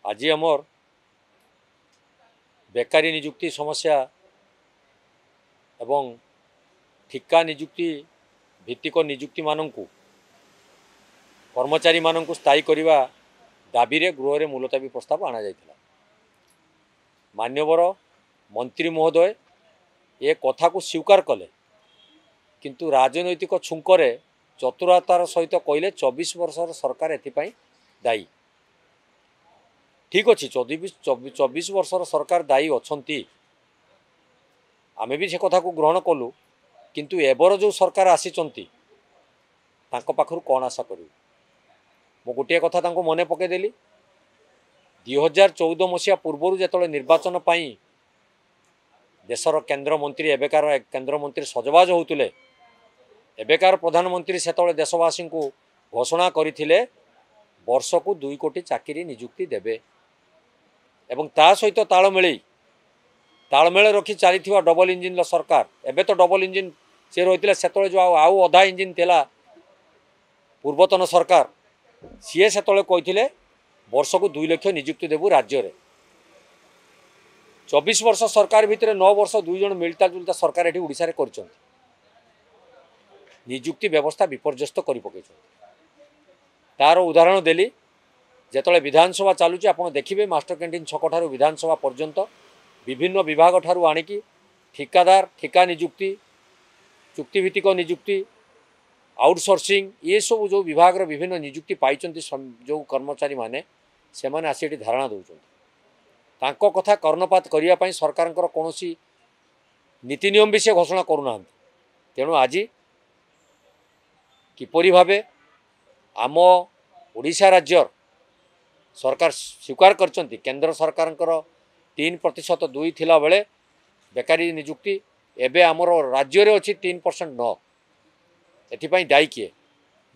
आज आमर बेकारी निजुक्ति समस्या एवं ठिका निजुक्ति भित्तिक निजुक्ति मानू कर्मचारी मानू स्थायी करने दाबी गृह में मुलतवी प्रस्ताव आना जाइथिला। मान्यवर मंत्री महोदय ए कथा को स्वीकार कले किंतु राजनैतिक छुंकरे चतुरतार सहित कहले 24 वर्षर सरकार एथिपाई दायी। ठीक अच्छे 24 वर्षर सरकार दायी अच्छी आमे भी से कथा को ग्रहण कलु किंतु एबर जो सरकार आसीचंती तांको पाखरु कौन आशा करू। मो गोटे कथा तांको मने पकेदेली 2014 मसीहा पूर्वर जो निर्वाचन पाई देशर केंद्र मंत्री एबेकार केंद्र मंत्री सजबाज होते एबेकार प्रधानमंत्री सेतले देशवासी को घोषणा करथिले वर्ष को 2 कोटी चाकरी निजुक्ति देबे एवं ता सहित तालमेल रखी चली डबल इंजिन सरकार। एबे तो डबल इंजिन से रही से जो आउ अधा इंजिन थिला पूर्वतन सरकार सी से कहते वर्ष को 2 लाख निजुक्ति देबू राज्य रे। 24 वर्ष सरकार भितर 9 वर्ष 2 जन मिलता जुलता सरकार एठी ओडिसा रे करछंती निजुक्ति व्यवस्था विपर्यस्त करि पकेछंती। तार उदाहरण देली जेतले विधानसभा चालुची आपण देखिबे मास्टर कैंटीन छक ठारू विधानसभा पर्यंत विभिन्न विभाग ठारू आनिकी ठिकादार ठिका निजुक्ति चुक्तिभित्तिक निजुक्ति आउटसोर्सिंग ये सब जो विभाग रो विभिन्न निजुक्ति पाइचंती जो कर्मचारी माने से माने आसी एठी धारणा दउचंती तांको कथा कर्णपात करिया पई सरकारंकर कोनोसी नीति नियम भी से घोषणा करूना। तेणु आज किपरि भावे आम ओडिशा राज्य सरकार स्वीकार करचंती केंद्र सरकारंकर 3% 2 थिला बेले बेकारी निजुक्ति एबे आमर राज्य रे अछि 3% 9 एथिपाई दायी किए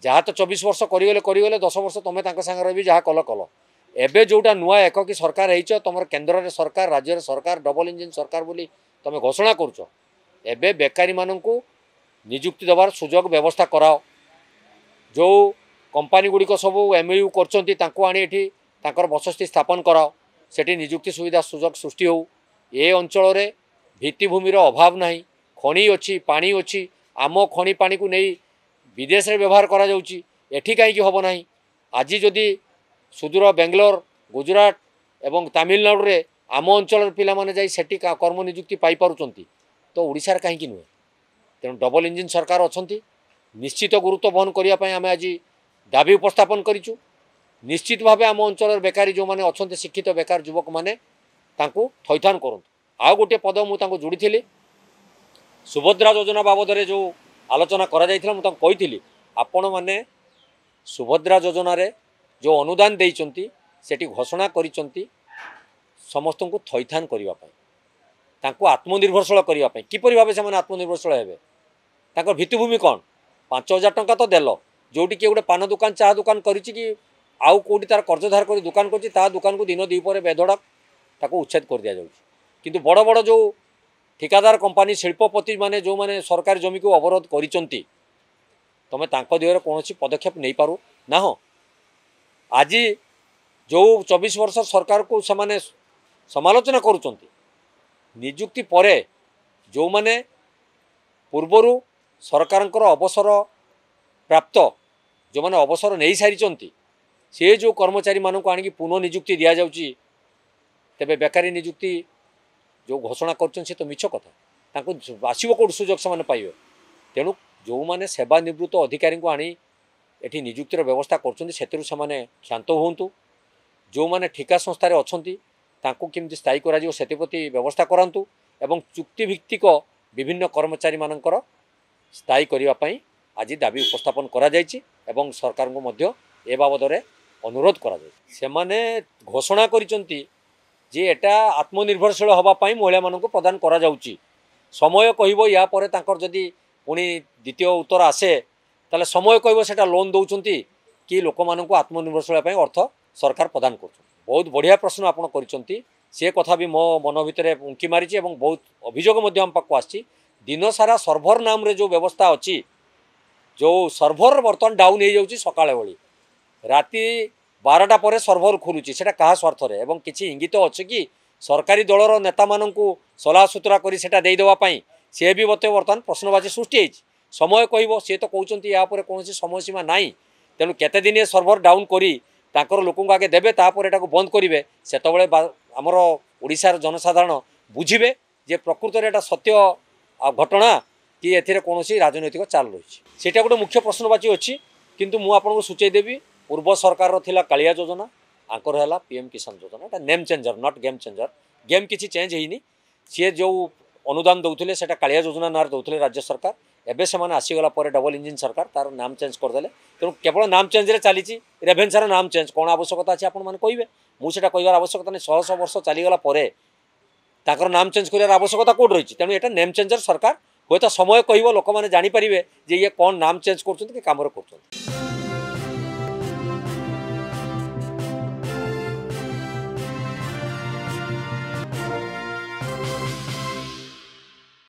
जहाँ तो 24 वर्ष करिगले 10 वर्ष तुम तांका संगे भी जहाँ कल कल एबे जोटा नुआ एक कि सरकार है तुम केन्द्र रे सरकार राज्य रे सरकार डबल इंजिन सरकार बोली तुम घोषणा करुच एबे बेकारी मानू निजुक्ति देवार सुजोग व्यवस्था कराओ। जो कंपानी गुड़िक सब एमयू कर बसस्थी स्थापन कराओ सेठी निजुक्ति सुविधा सुजोग सृष्टि हो। ए अंचल रे भित्तिभूमिर अभाव नहीं खनि अच्छी पानी अच्छी आम खनि पानी को नहीं विदेश रे व्यवहार करा जाउची एठी कहीं हम ना। आज जदि सुदूर बेंगलोर गुजरात एवं तमिलनाडु रे आम अंचल पिला माने जाई सेठी कर्म निजुक्ति पाई पारुचंती तो ओडिशा कहीं नुहे। तेणु डबल इंजिन सरकार अच्छी निश्चित गुरुत्व बहन करने आम आज दाबी उपस्थापन करूँ। निश्चित भाव आम अंचल बेकारी जो मैंने अच्छा शिक्षित बेकार युवक मैंने थैथान करूँ। आउ गोटे पद मुझे जोड़ी सुभद्रा योजना बाबद जो आलोचना करी आपण मैंने सुभद्रा योजना रे जो अनुदान देइचंती सेठी घोषणा करिचंती समस्त को थैथान करने आत्मनिर्भरशील करने किपरि भाव से आत्मनिर्भरशील हेबे भित्तिभूमि कौन 5,000 टंका तो देल जोटी किए गोटे पान दुकान चाह दुकान करिछि कि आउ कोटी तार कर्जधार कर दुकान करछि ता दुकान को दिन दीपर बेधड़क ताको उच्छेद कर दिया जाउछि। किंतु बड़ बड़ जो ठिकादार कंपानी शिल्पपति माने जो माने सरकारी जमी को अवरोध करिचंती तमे तांको दिहर कोनोसी पदक्षेप नहीं पारु ना। हो आज जो 24 वर्ष सरकार को समाने समालोचना करुचंती निजुक्ति परे जो माने पूर्वरु सरकारंकर अवसर प्राप्त जो माने अवसर नहीं सारी से जो कर्मचारी मानक आनिकी पुनः निजुक्ति दिया जाउची तेबे बेकारी निजुक्ति जो घोषणा कर तो मिछ कथा आसव कौट सुजोग से पाइबे। तेणु जो माने सेवानिवृत्त अधिकारी को आनी एठी निजुक्तिर व्यवस्था कर क्षांत हूँ। जो माने ठिका संस्थार अच्छा केमती स्थायी करा प्रति व्यवस्था करातु एवं चुक्तिभित्तिक विभिन्न कर्मचारी मानकर स्थायी करने आज दाबी उपस्थापन करा जायछि एवं सरकार को मध्य ए बाबद रे अनुरोध करा जायछि। सेमाने घोषणा करिसंती जे एटा आत्मनिर्भरशील हवा पाई महिला मानक प्रदान करा जाउछि। समय कहबो या परे तांकर जदि पुणी द्वितीय उत्तर आसे ताले समय कहबो सेटा लोन दउछंती कि लोक मानक आत्मनिर्भरशील पाई अर्थ सरकार प्रदान करछन। बहुत बढ़िया प्रश्न आपण करिसंती से कथा भी मो मन भितर उंकी मारिछि एवं बहुत अभियोग मध्य हम पाखु आछि। दिन सारा सर्भर नाम रे जो व्यवस्था अच्छी जो सर्भर बर्तमान डाउन हो जाउछि सकाळे बळी राति 12टा पर सर्भर खोलुची सेटा कहा स्वार्थ रे एवं किछि इंगित अछि कि सरकारी दलर नेता माननकु सलाह सुतरा करी सेटा देई देवा पई से भी बते वर्तमान प्रश्नवाची सृष्टि होइछि समय कहबो से तो कहउचंती या पर कोनोसी समय सीमा नाही तेणु केते दिन सर्भर डाउन करी ताकर लोकंक आगे देबे तापर एटाको बंद करिवे सेतबेले हमर ओडिसार जनसाधारण बुझिबे जे प्रकृत रे एटा सत्य घटना कि एथिरे कोनोसी राजनैतिक चाल रही सेटा गोटे मुख्य प्रश्नवाची अछि किंतु मु आपनको सूचय देबी पूर्व सरकार रो थिला कालिया योजना आंकर है पीएम किसान योजना एटा name changer not game changer game किसी चेंज होनी सी जो अनुदान दौले से कालिया योजना नार दौले राज्य सरकार एवं से आसीगला डबल इंजिन सरकार तार नाम चेंज करदे तेणु केवल नाम चेंज रे चली रेभेन्सार नाम चेंज कौन आवश्यकता अच्छे आपण मैंने कहे मुझे कहार आवश्यकता नहीं 100 वर्ष चलीगला ताकर नाम चेंज कर आवश्यकता कौट रही तेणु यहाँ नेम चेंजर सरकार हूँ तो समय कह लोक मैंने जापर जे ये कौन नाम चेंज कर कम कर।